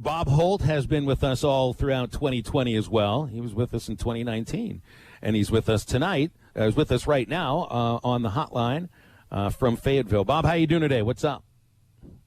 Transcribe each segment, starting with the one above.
Bob Holt has been with us all throughout 2020 as well. He was with us in 2019, and he's with us tonight. He's with us right now on the hotline from Fayetteville. Bob, how you doing today? What's up?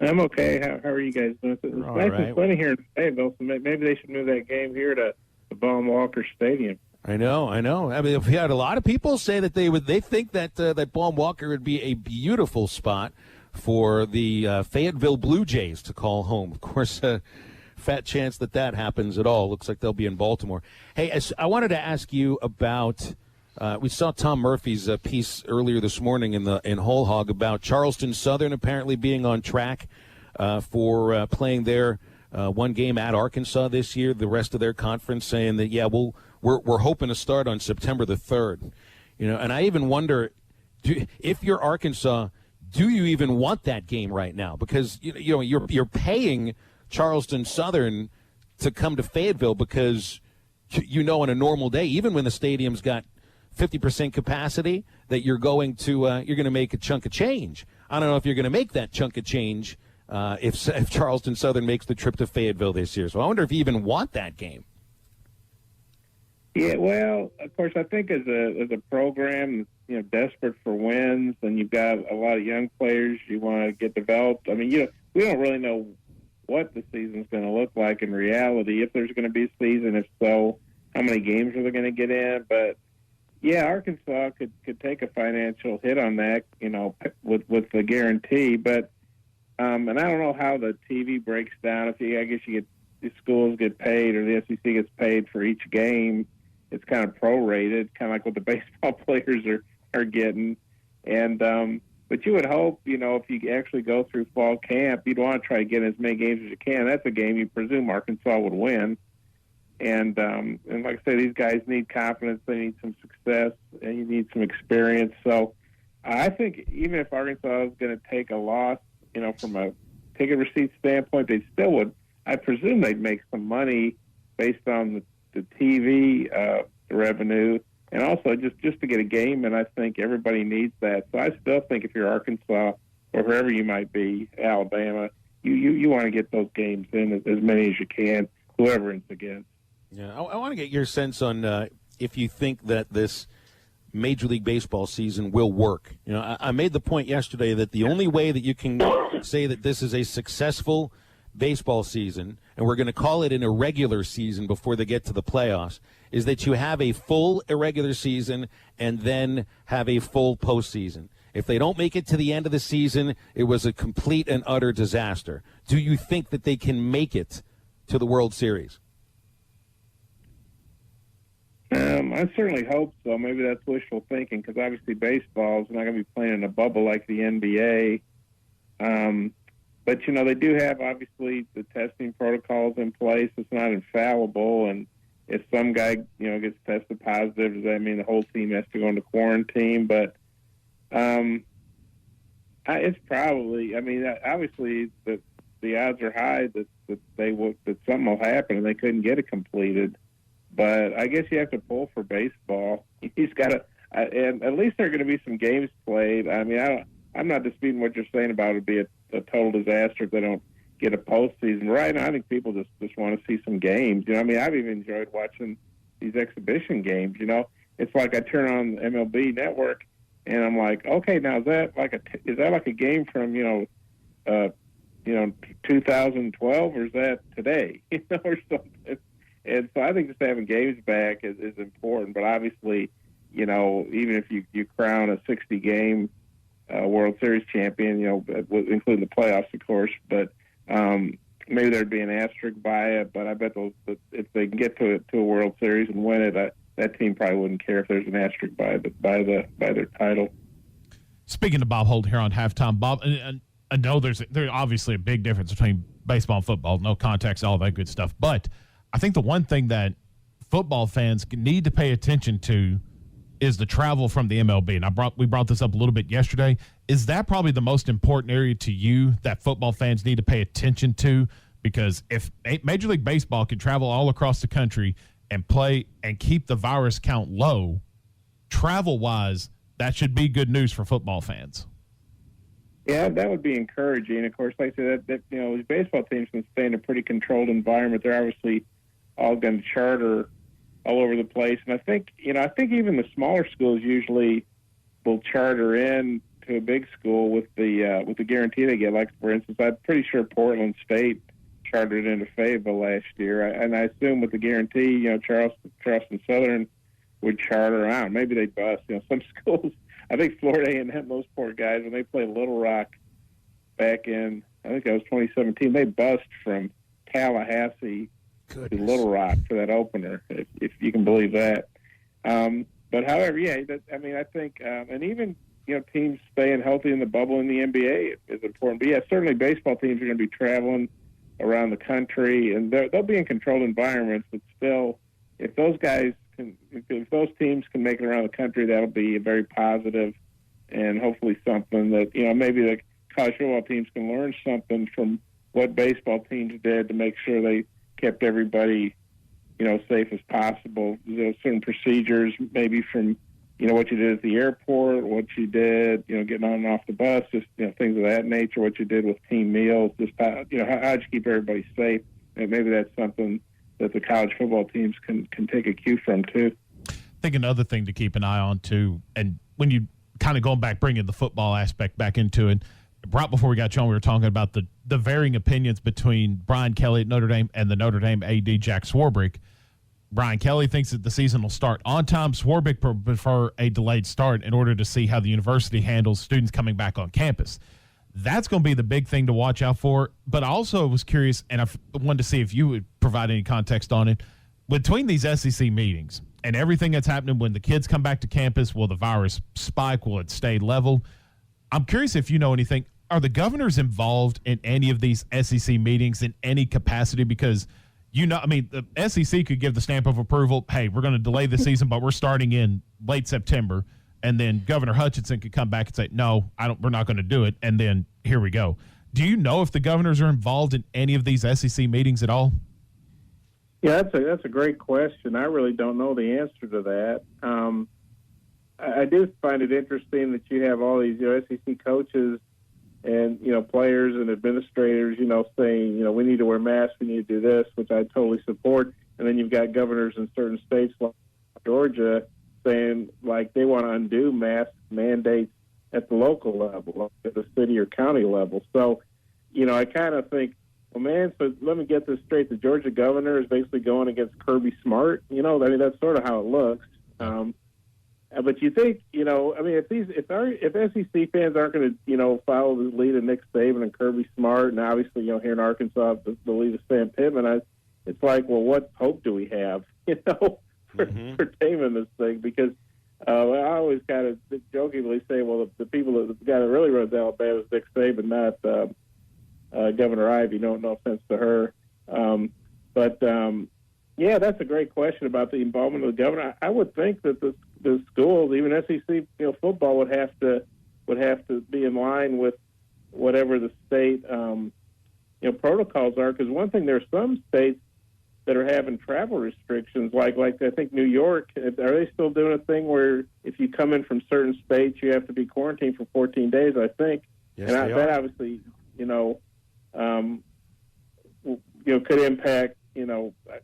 I'm okay. How are you guys doing? It's nice and sunny here in Fayetteville, so maybe they should move that game here to the Bob Walker Stadium. I know. I mean, we had a lot of people say that they think that that Bob Walker would be a beautiful spot for the Fayetteville Blue Jays to call home. Of course, fat chance that happens at all. Looks like they'll be in Baltimore. Hey, I wanted to ask you about. We saw Tom Murphy's piece earlier this morning in Whole Hog about Charleston Southern apparently being on track for playing their one game at Arkansas this year. The rest of their conference saying that we're hoping to start on September the 3rd. You know, and I even wonder if you're Arkansas, do you even want that game right now? Because you're paying Charleston Southern to come to Fayetteville because on a normal day, even when the stadium's got 50% capacity, that you're going to make a chunk of change. I don't know if you're going to make that chunk of change if Charleston Southern makes the trip to Fayetteville this year. So I wonder if you even want that game. Yeah, well, of course, I think as a program, desperate for wins, and you've got a lot of young players you want to get developed. I mean, we don't really know what the season's going to look like in reality, if there's going to be a season, if so, how many games are they going to get in. But yeah, Arkansas could take a financial hit on that, with the guarantee. But and I don't know how the TV breaks down. I guess the schools get paid, or the SEC gets paid for each game. It's kind of prorated, kind of like what the baseball players are getting. And but you would hope, if you actually go through fall camp, you'd want to try to get as many games as you can. That's a game you presume Arkansas would win. And like I say, these guys need confidence. They need some success, and you need some experience. So I think even if Arkansas is going to take a loss, from a ticket receipt standpoint, they still would. I presume they'd make some money based on the TV revenue, and also just to get a game. And I think everybody needs that. So I still think if you're Arkansas or wherever you might be, Alabama, you want to get those games in, as many as you can, whoever it's against. Yeah, I want to get your sense on if you think that this Major League Baseball season will work. I made the point yesterday that the only way that you can say that this is a successful baseball season, and we're going to call it an irregular season before they get to the playoffs, is that you have a full irregular season and then have a full postseason. If they don't make it to the end of the season, it was a complete and utter disaster. Do you think that they can make it to the World Series? I certainly hope so. Maybe that's wishful thinking, because obviously baseball is not going to be playing in a bubble like the NBA. But, they do have, obviously, the testing protocols in place. It's not infallible. And if some guy, gets tested positive, does that mean the whole team has to go into quarantine? But it's probably, obviously the odds are high that something will happen and they couldn't get it completed. But I guess you have to pull for baseball. He's got to, and at least there are going to be some games played. I mean, I'm not disputing what you're saying about it be a total disaster if they don't get a postseason. Right now, I think people just want to see some games. I've even enjoyed watching these exhibition games. It's like I turn on MLB Network and I'm like, okay, now is that like a game from 2012, or is that today? Or something. And so I think just having games back is important. But obviously, even if you crown a 60-game World Series champion, including the playoffs, of course, but maybe there'd be an asterisk by it. But I bet if they can get to a World Series and win it, that team probably wouldn't care if there's an asterisk by their title. Speaking to Bob Holt here on Halftime, Bob, and I know there's obviously a big difference between baseball and football, no context, all that good stuff, but I think the one thing that football fans need to pay attention to is the travel from the MLB. And we brought this up a little bit yesterday. Is that probably the most important area to you that football fans need to pay attention to? Because if Major League Baseball can travel all across the country and play and keep the virus count low, travel-wise, that should be good news for football fans. Yeah, that would be encouraging. Of course, like I said, that these baseball teams can stay in a pretty controlled environment. They're obviously all going to charter all over the place, and I think even the smaller schools usually will charter in to a big school with the guarantee they get. Like, for instance, I'm pretty sure Portland State chartered into Fayetteville last year, and I assume with the guarantee, Charleston Southern would charter out. Maybe they bust. Some schools. I think Florida A&M, those poor guys, when they played Little Rock back in, I think that was 2017, they bust from Tallahassee to Little Rock for that opener, if you can believe that. But however, I think, and even teams staying healthy in the bubble in the NBA is important. But yeah, certainly baseball teams are going to be traveling around the country, and they'll be in controlled environments. But still, if those teams can make it around the country, that'll be very positive, and hopefully something that maybe the college football teams can learn something from what baseball teams did to make sure they kept everybody safe as possible. Certain procedures, maybe from what you did at the airport, what you did, getting on and off the bus, just things of that nature. What you did with team meals, just how'd you keep everybody safe? And maybe that's something that the college football teams can take a cue from too. I think another thing to keep an eye on too, and when you kind of going back, bringing the football aspect back into it, right before we got you on, we were talking about the varying opinions between Brian Kelly at Notre Dame and the Notre Dame AD Jack Swarbrick. Brian Kelly thinks that the season will start on time. Swarbrick prefer a delayed start in order to see how the university handles students coming back on campus. That's going to be the big thing to watch out for. But I also was curious, and I wanted to see if you would provide any context on it. Between these SEC meetings and everything that's happening when the kids come back to campus, will the virus spike? Will it stay level? I'm curious if you know anything. Are the governors involved in any of these SEC meetings in any capacity? Because the SEC could give the stamp of approval. Hey, we're going to delay the season, but we're starting in late September. And then Governor Hutchinson could come back and say, no, we're not going to do it. And then here we go. Do you know if the governors are involved in any of these SEC meetings at all? Yeah, that's a great question. I really don't know the answer to that. I do find it interesting that you have all these SEC coaches and players and administrators saying we need to wear masks, we need to do this, which I totally support. And then you've got governors in certain states like Georgia saying like they want to undo mask mandates at the local level, at the city or county level. So I kind of think, well, man, so let me get this straight. The Georgia governor is basically going against Kirby Smart. That's sort of how it looks. But you think, if SEC fans aren't going to, follow the lead of Nick Saban and Kirby Smart, and obviously, here in Arkansas, the lead of Sam Pittman, it's like, well, what hope do we have, for taming this thing? Because I always kind of jokingly say, well, the guy that really runs Alabama is Nick Saban, not Governor Ivey. No offense to her. Yeah, that's a great question about the involvement of the governor. I would think that the schools, even SEC, football would have to be in line with whatever the state, protocols are. Because one thing, there are some states that are having travel restrictions, like I think New York. Are they still doing a thing where if you come in from certain states, you have to be quarantined for 14 days? I think, yes, and that obviously, could impact.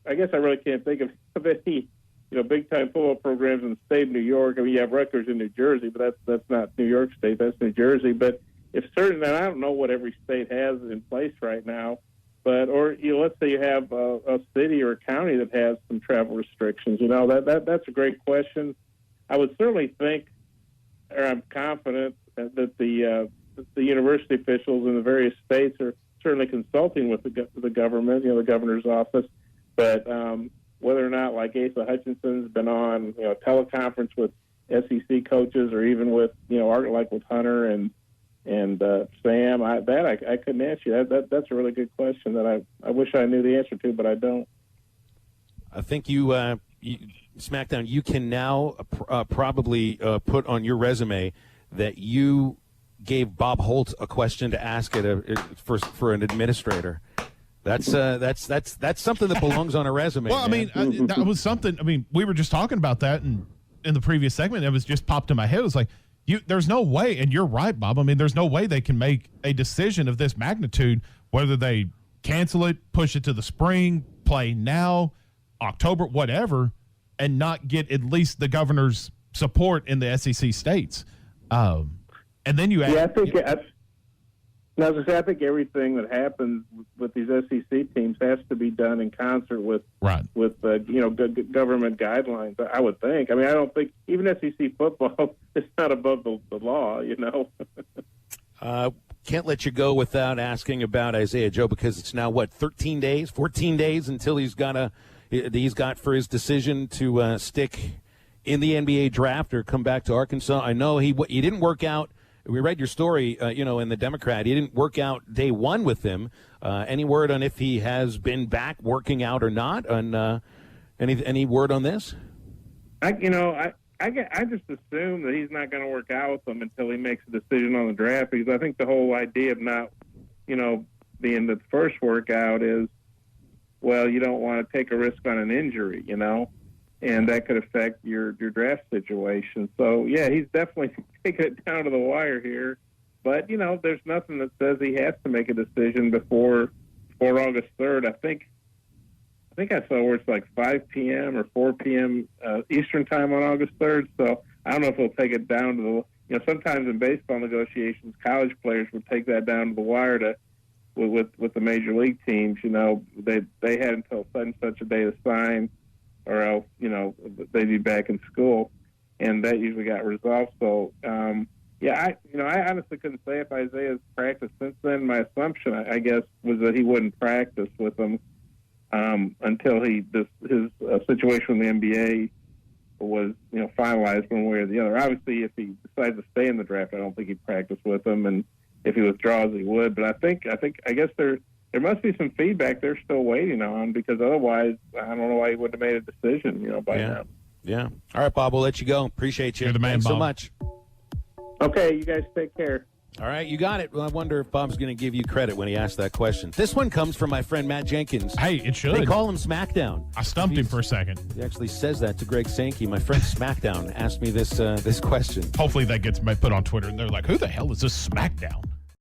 I guess I really can't think of any, big-time football programs in the state of New York. I mean, you have Rutgers in New Jersey, but that's not New York State. That's New Jersey. But if certain, and I don't know what every state has in place right now, but let's say you have a city or a county that has some travel restrictions. That's a great question. I would certainly think, or I'm confident that the university officials in the various states are certainly consulting with the government, the governor's office, but whether or not, like Asa Hutchinson's been on, teleconference with SEC coaches, or even with, like with Hunter and Sam, I couldn't answer you. That's a really good question that I wish I knew the answer to, but I don't. I think you SmackDown, you can now probably put on your resume that you gave Bob Holt a question to ask for an administrator. That's something that belongs on a resume. Well, man. I mean, that was something. I mean, we were just talking about that in the previous segment. It was just popped in my head. It was like, there's no way, and you're right, Bob. I mean, there's no way they can make a decision of this magnitude, whether they cancel it, push it to the spring, play now, October, whatever, and not get at least the governor's support in the SEC states. And then you add, I think everything that happens with these SEC teams has to be done in concert with government guidelines. I would think. I mean, I don't think even SEC football is not above the law. Can't let you go without asking about Isaiah Joe, because it's now 14 days until he's got for his decision to stick in the NBA draft or come back to Arkansas. I know he didn't work out. We read your story, in the Democrat. He didn't work out day one with him. Any word on if he has been back working out or not? On any word on this? I just assume that he's not going to work out with them until he makes a decision on the draft, because I think the whole idea of not, being the first workout is, well, you don't want to take a risk on an injury, and that could affect your draft situation. So, yeah, he's definitely taking it down to the wire here. But, there's nothing that says he has to make a decision before August 3rd. I think I saw where it's like 5 p.m. or 4 p.m. Eastern time on August 3rd. So I don't know if he'll take it down to the sometimes in baseball negotiations, college players would take that down to the wire with the major league teams. They had until such and such a day to sign, or else, they'd be back in school, and that usually got resolved. So, I honestly couldn't say if Isaiah's practiced since then. My assumption, I guess, was that he wouldn't practice with them until his situation with the NBA was, finalized one way or the other. Obviously, if he decides to stay in the draft, I don't think he'd practice with them, and if he withdraws, he would. But I guess there must be some feedback they're still waiting on, because otherwise, I don't know why he wouldn't have made a decision, by now. Yeah. All right, Bob, we'll let you go. Appreciate you. You're the man, Thanks Bob. so much. Okay, you guys take care. All right, you got it. Well, I wonder if Bob's going to give you credit when he asked that question. This one comes from my friend Matt Jenkins. Hey, it should. They call him SmackDown. I stumped him for a second. He actually says that to Greg Sankey. My friend SmackDown asked me this question. Hopefully that gets put on Twitter, and they're like, who the hell is this SmackDown?